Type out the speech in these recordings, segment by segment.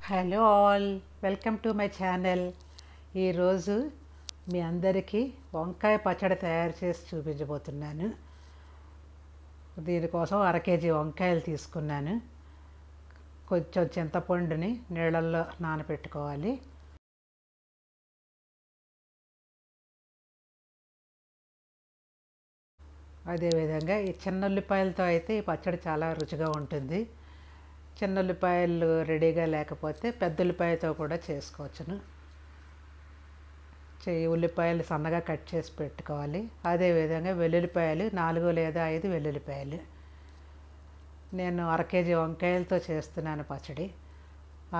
Hello all, welcome to my channel. ఈరోజు మీ అందరికీ వంకాయ పచ్చడి తయారు చేసి చూపించబోతున్నాను. దీనికోసం 1 కేజీ వంకాయలు తీసుకున్నాను. కొంచెం చింతపండుని నీళ్ళల్లో నానబెట్టుకోవాలి. అదేవిధంగా ఈ చిన్న ఉల్లిపాయలతో అయితే ఈ పచ్చడి చాలా రుచిగా ఉంటుంది. చిన్న ఉల్లిపాయలు రెడీగా లేకపోతే పెద్ద ఉల్లిపాయతో కూడా చేసుకోవచ్చును. ఉల్లిపాయలు సన్నగా కట్ చేసి పెట్టుకోవాలి. అదేవిధంగా వెల్లుల్లిపాయలు 4 లేదా 5 వెల్లుల్లిపాయలు. నేను 1 కేజీ వంకాయలతో చేస్తున్నాను పచ్చడి.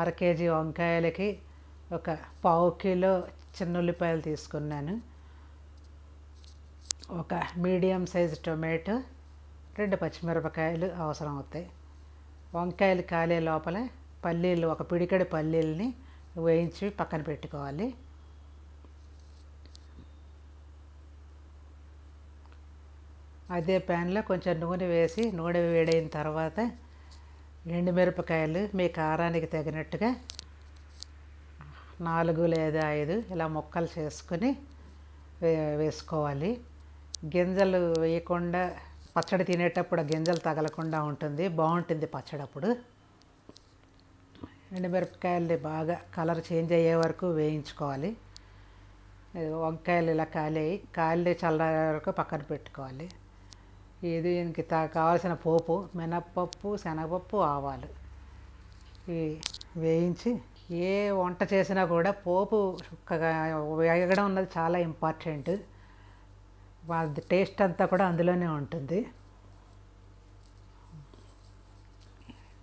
1 కేజీ వంకాయలకి ఒక 1/2 కిలో చిన్న ఉల్లిపాయలు తీసుకున్నాను. ఒక మీడియం సైజు టొమాటో, 2 పచ్చిమిరపకాయలు అవసరం అవుతాయి. వంకాయలు కాలే లోపల పల్లీలు, ఒక పిడికెడు పల్లీలని వేయించి పక్కన పెట్టుకోవాలి. అదే ప్యాన్లో కొంచెం నూనె వేసి నూనె వేడైన తర్వాత ఎండుమిరపకాయలు మీ కారానికి తగినట్టుగా 4 లేదా 5 ఇలా ముక్కలు చేసుకుని వేసుకోవాలి. గింజలు వేయకుండా పచ్చడి తినేటప్పుడు గింజలు తగలకుండా ఉంటుంది, బాగుంటుంది పచ్చడి. అప్పుడు ఎండుమిరపకాయలు బాగా కలర్ చేంజ్ అయ్యే వరకు వేయించుకోవాలి. వంకాయలు ఇలా కాలి చల్లారే వరకు పక్కన పెట్టుకోవాలి. దీనికి కావాల్సిన పోపు మినప్పప్పు, శనగపప్పు, ఆవాలు ఇవి వేయించి, ఏ వంట చేసినా కూడా పోపు వేగడం అన్నది చాలా ఇంపార్టెంట్. వాళ్ళ టేస్ట్ అంతా కూడా అందులోనే ఉంటుంది.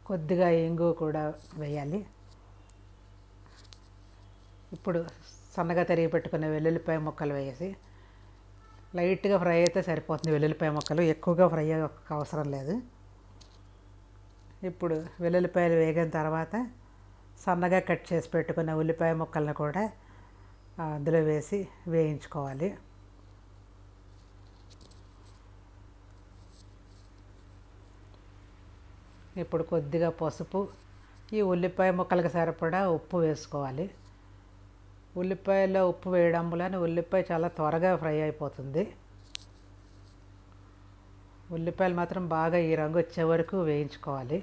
కొద్దిగా ఇంగు కూడా వేయాలి. ఇప్పుడు సన్నగా తరిగి పెట్టుకున్న వెల్లుల్లిపాయ ముక్కలు వేసి లైట్గా ఫ్రై అయితే సరిపోతుంది. వెల్లుల్లిపాయ ముక్కలు ఎక్కువగా ఫ్రై అవసరం లేదు. ఇప్పుడు వెల్లుల్లిపాయలు వేగిన తర్వాత సన్నగా కట్ చేసి పెట్టుకున్న ఉల్లిపాయ ముక్కలను కూడా అందులో వేసి వేయించుకోవాలి. ఇప్పుడు కొద్దిగా పసుపు, ఈ ఉల్లిపాయ ముక్కలకు సరిపడా ఉప్పు వేసుకోవాలి. ఉల్లిపాయలో ఉప్పు వేయడం వలన ఉల్లిపాయ చాలా త్వరగా ఫ్రై అయిపోతుంది. ఉల్లిపాయలు మాత్రం బాగా ఈ రంగు వచ్చే వరకు వేయించుకోవాలి.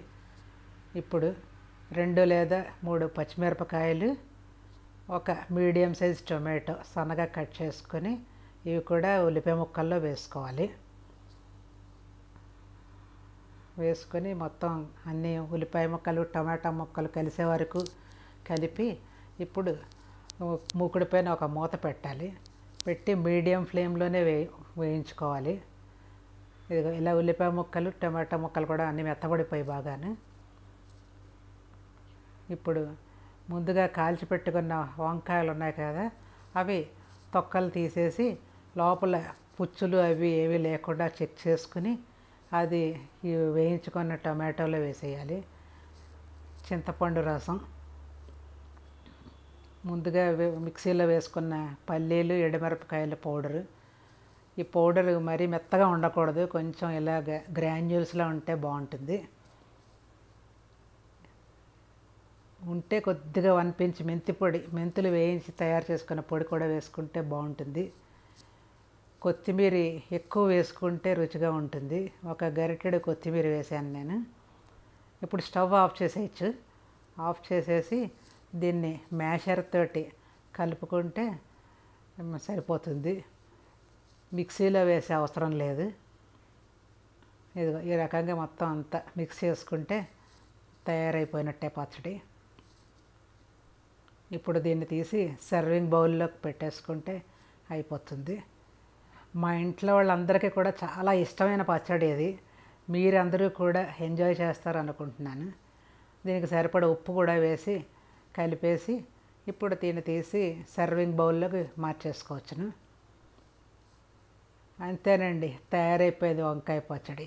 ఇప్పుడు 2 లేదా 3 పచ్చిమిరపకాయలు, ఒక మీడియం సైజ్ టొమాటో సన్నగా కట్ చేసుకొని ఇవి కూడా ఉల్లిపాయ ముక్కల్లో వేసుకోవాలి. వేసుకొని మొత్తం అన్ని ఉల్లిపాయ ముక్కలు టమాటా ముక్కలు కలిసే వరకు కలిపి ఇప్పుడు మూకుడు పైన ఒక మూత పెట్టాలి. పెట్టి మీడియం ఫ్లేమ్లోనే వేయించుకోవాలి. ఇలా ఉల్లిపాయ ముక్కలు టమాటా ముక్కలు కూడా అన్నీ మెత్తబడిపోయి బాగాను. ఇప్పుడు ముందుగా కాల్చి పెట్టుకున్న వంకాయలు ఉన్నాయి కదా, అవి తొక్కలు తీసేసి లోపల పుచ్చులు అవి ఏవి లేకుండా చెక్ చేసుకుని అది వేయించుకున్న టమాటోలో వేసేయాలి. చింతపండు రసం, ముందుగా మిక్సీలో వేసుకున్న పల్లీలు, ఎండుమిరపకాయల పౌడరు. ఈ పౌడరు మరీ మెత్తగా ఉండకూడదు, కొంచెం ఇలాగ గ్రాన్యూల్స్లో ఉంటే బాగుంటుంది. ఉంటే కొద్దిగా 1 పించ్ మెంతి పొడి, మెంతులు వేయించి తయారు చేసుకున్న పొడి కూడా వేసుకుంటే బాగుంటుంది. కొత్తిమీర ఎక్కువ వేసుకుంటే రుచిగా ఉంటుంది. ఒక గరిటెడు కొత్తిమీర వేసాను నేను. ఇప్పుడు స్టవ్ ఆఫ్ చేసేయచ్చు. ఆఫ్ చేసేసి దీన్ని మ్యాషర్ తోటి కలుపుకుంటే సరిపోతుంది. మిక్సీలో వేసే అవసరం లేదు. ఇదిగో ఈ రకంగా మొత్తం అంతా మిక్స్ చేసుకుంటే తయారైపోయినట్టే పచ్చడి. ఇప్పుడు దీన్ని తీసి సర్వింగ్ బౌల్లోకి పెట్టేసుకుంటే అయిపోతుంది. మా ఇంట్లో వాళ్ళందరికీ కూడా చాలా ఇష్టమైన పచ్చడి ఇది. మీరందరూ కూడా ఎంజాయ్ చేస్తారనుకుంటున్నాను. దీనికి సరిపడా ఉప్పు కూడా వేసి కలిపేసి ఇప్పుడు దీన్ని తీసి సర్వింగ్ బౌల్లోకి మార్చేసుకోవచ్చును. అంతేనండి, తయారైపోయేది వంకాయ పచ్చడి.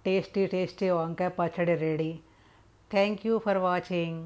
టేస్టీ వంకాయ పచ్చడి ready. Thank you for watching.